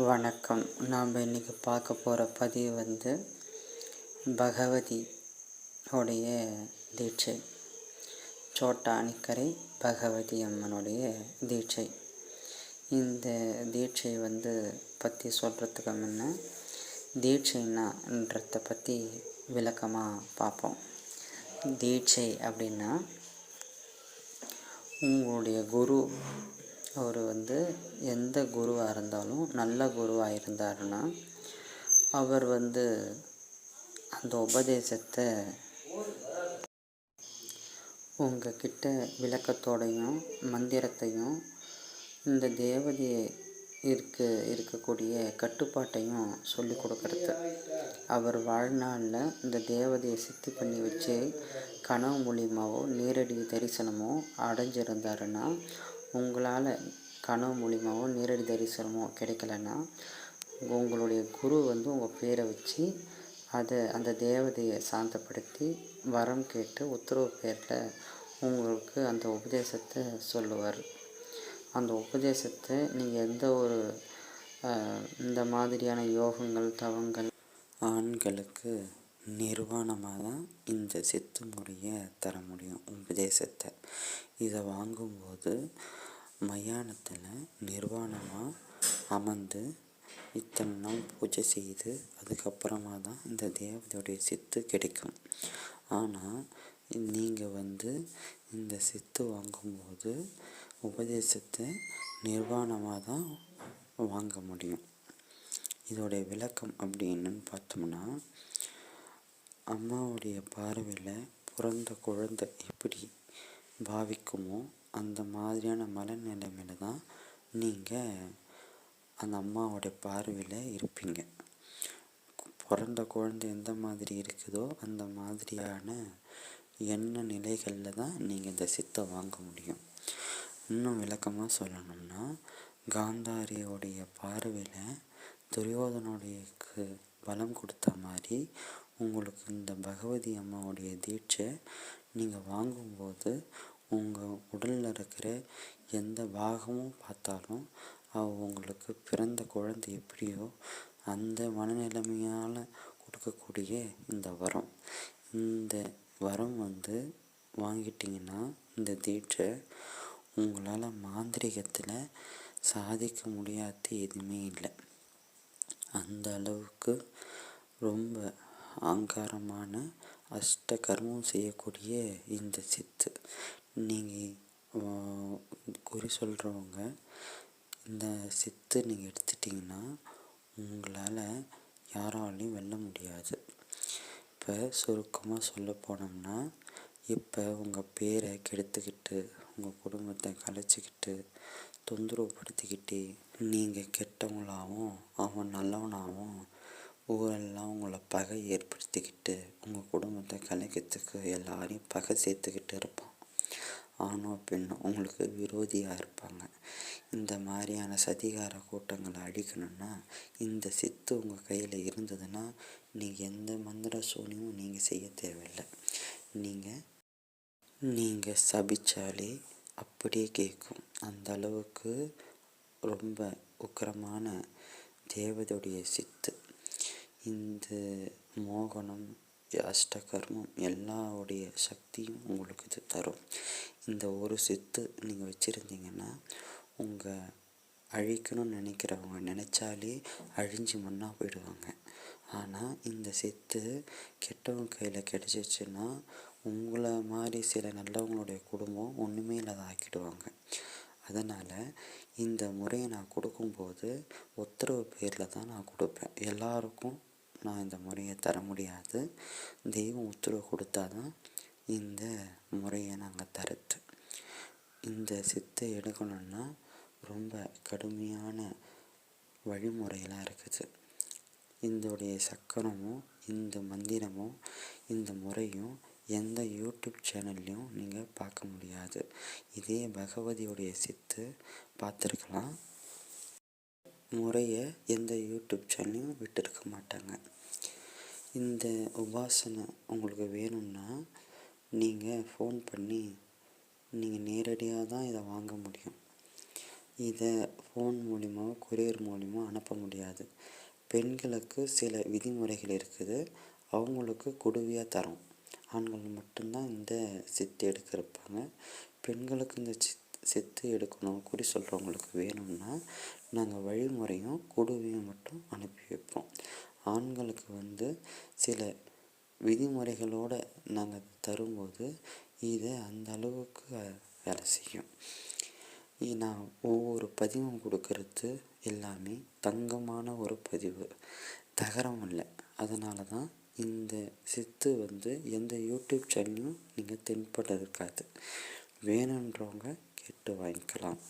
வணக்கம். நாம் இன்றைக்கி பார்க்க போகிற பதிவு பகவதி உடைய தீட்சை. சோட்டானிக்கரை பகவதி அம்மனுடைய தீட்சை. இந்த தீட்சை பற்றி சொல்கிறதுக்கு முன்ன தீட்சைன்றதை பற்றி விளக்கமாக பார்ப்போம். தீட்சை அப்படின்னா உங்களுடைய குரு அவர் எந்த குருவாக இருந்தாலும் நல்ல குருவாக இருந்தாருன்னா அவர் அந்த உபதேசத்தை உங்ககிட்ட விளக்கத்தோடையும் மந்திரத்தையும் இந்த தேவதையை இருக்கக்கூடிய கட்டுப்பாட்டையும் சொல்லி கொடுக்கறது. அவர் வாழ்நாளில் இந்த தேவதையை சித்தி பண்ணி வச்சு கனவு மூலியமாவோ நேரடி தரிசனமோ அடைஞ்சிருந்தாருன்னா, உங்களால் கனவு மூலியமாவோ நேரடி தரிசனமோ கிடைக்கலன்னா, உங்களுடைய குரு உங்கள் பேரை வச்சு அந்த தேவதையை சாந்தப்படுத்தி வரம் கேட்டு உத்தரவு பேரில் உங்களுக்கு அந்த உபதேசத்தை சொல்லுவார். அந்த உபதேசத்தை நீங்கள் எந்த ஒரு இந்த மாதிரியான யோகங்கள் தவங்கள் ஆண்களுக்கு நிர்வாணமாக தான் இந்த சித்து முறையை தர முடியும். உபதேசத்தை இதை வாங்கும்போது மயானத்தில் நிர்வாணமாக அமர்ந்து இத்தனை நாள் பூஜை செய்து அதுக்கப்புறமா தான் இந்த தேவதையுடைய சித்து கிடைக்கும். ஆனால் நீங்கள் இந்த சித்து வாங்கும்போது உபதேசத்தை நிர்வாணமாக தான் வாங்க முடியும். இதோடைய விளக்கம் அப்படின்னு பார்த்தோம்னா, அம்மாவுடைய பார்வையில் பிறந்த குழந்தை எப்படி பாவிக்குமோ அந்த மாதிரியான மனநிலைமையில தான் நீங்கள் அந்த அம்மாவோடைய பார்வையில் இருப்பீங்க. பிறந்த குழந்தை எந்த மாதிரி இருக்குதோ அந்த மாதிரியான எண்ண நிலைகளில் தான் நீங்கள் இந்த சித்தை வாங்க முடியும். இன்னும் விளக்கமாக சொல்லணும்னா, காந்தாரியோடைய பார்வையில் துரியோதனுடையக்கு பலம் கொடுத்த மாதிரி உங்களுக்கு இந்த பகவதி அம்மாவுடைய தீட்சை நீங்கள் வாங்கும்போது உங்கள் உடலில் இருக்கிற எந்த பாகமும் பார்த்தாலும் உங்களுக்கு பிறந்த குழந்தை எப்படியோ அந்த மனநிலைமையால் கொடுக்கக்கூடிய இந்த வரம். இந்த வரம் வாங்கிட்டிங்கன்னா இந்த தீட்சை உங்களால் மாந்திரிகத்தில் சாதிக்க முடியாத எதுவுமே இல்லை. அந்த அளவுக்கு ரொம்ப அகங்காரமான அஷ்ட கர்மம் செய்யக்கூடிய இந்த சித்து. நீங்கள் குறி சொல்கிறவங்க இந்த சித்து நீங்கள் எடுத்துட்டிங்கன்னா உங்களால் யாராலையும் வெல்ல முடியாது. இப்போ சுருக்கமாக சொல்ல போனோம்னா, இப்போ உங்கள் பேரை கெடுத்துக்கிட்டு உங்கள் குடும்பத்தை கலைச்சிக்கிட்டு தொந்தரவுப்படுத்திக்கிட்டு நீங்கள் கெட்டவங்களாகவும் அவன் நல்லவனாகவும் ஊரெல்லாம் உங்களை பகை ஏற்படுத்திக்கிட்டு உங்கள் குடும்பத்தை கலைக்கிறதுக்கு எல்லாரையும் பகை சேர்த்துக்கிட்டு இருப்பான். ஆணோ பெண்ணோ உங்களுக்கு விரோதியாக இருப்பாங்க. இந்த மாதிரியான சதிகார கூட்டங்களை அழிக்கணும்னா இந்த சித்து உங்கள் கையில் இருந்ததுன்னா நீங்கள் எந்த மந்திர சூனியமும் நீங்கள் செய்ய தேவையில்லை. நீங்கள் சபிச்சாலே அப்படியே கேட்கும். அந்த அளவுக்கு ரொம்ப உக்கிரமான தேவதையுடைய சித்து. இந்த மோகனம் அஷ்டகர்மம் எல்லாவுடைய சக்தியும் உங்களுக்கு இது தரும். இந்த ஒரு சித்து நீங்கள் வச்சுருந்தீங்கன்னா உங்கள் அழிக்கணும்னு நினைக்கிறவங்க நினச்சாலே அழிஞ்சு மண்ணாக போயிடுவாங்க. ஆனால் இந்த சித்து கெட்டவங்க கையில் கிடச்சிச்சுன்னா உங்களை மாதிரி சில நல்லவங்களுடைய குடும்பம் ஒன்றுமே இல்லாத ஆக்கிடுவாங்க. அதனால் இந்த முறையை நான் கொடுக்கும்போது உத்தரவு பேரில் தான் நான் கொடுப்பேன். எல்லாருக்கும் நான் இந்த முறையை தர முடியாது. தெய்வம் உத்தரவு கொடுத்தா தான் இந்த முறையை நாங்கள் தரது. இந்த சித்தை எடுக்கணுன்னா ரொம்ப கடுமையான வழிமுறையெல்லாம் இருக்குது. இதோடைய சக்கரமும் இந்த மந்திரமும் இந்த முறையும் எந்த யூடியூப் சேனல்லையும் நீங்கள் பார்க்க முடியாது. இதே பகவதியுடைய சித்து பார்த்துருக்கலாம். முறையை எந்த யூடியூப் சேனலையும் விட்டுருக்க மாட்டாங்க. இந்த உபாசனை உங்களுக்கு வேணும்னா நீங்கள் ஃபோன் பண்ணி நீங்கள் நேரடியாக தான் இதை வாங்க முடியும். இதை ஃபோன் மூலிமா கொரியர் மூலிமா அனுப்ப முடியாது. பெண்களுக்கு சில விதிமுறைகள் இருக்குது. அவங்களுக்கு குடுவையாக தரோம். ஆண்கள் மட்டும்தான் இந்த சித்து எடுக்கிறப்பாங்க. பெண்களுக்கு இந்த சித்து எடுக்கணும் குறி சொல்கிறவங்களுக்கு வேணும்னா நாங்கள் வழிமுறையும் குடுவையும் மட்டும் அனுப்பி வைப்போம். ஆண்களுக்கு சில விதிமுறைகளோடு நாங்கள் தரும்போது இதை அந்த அளவுக்கு வேலை செய்யும். நான் ஒவ்வொரு பதிவும் கொடுக்கறது எல்லாமே தங்கமான ஒரு பதிவு, தகரம் இல்லை. அதனால தான் இந்த சித்து எந்த யூடியூப் சேனல்லையும் நீங்கள் தென்பட இருக்காது. வேணுன்றவங்க கேட்டு வாங்கிக்கலாம்.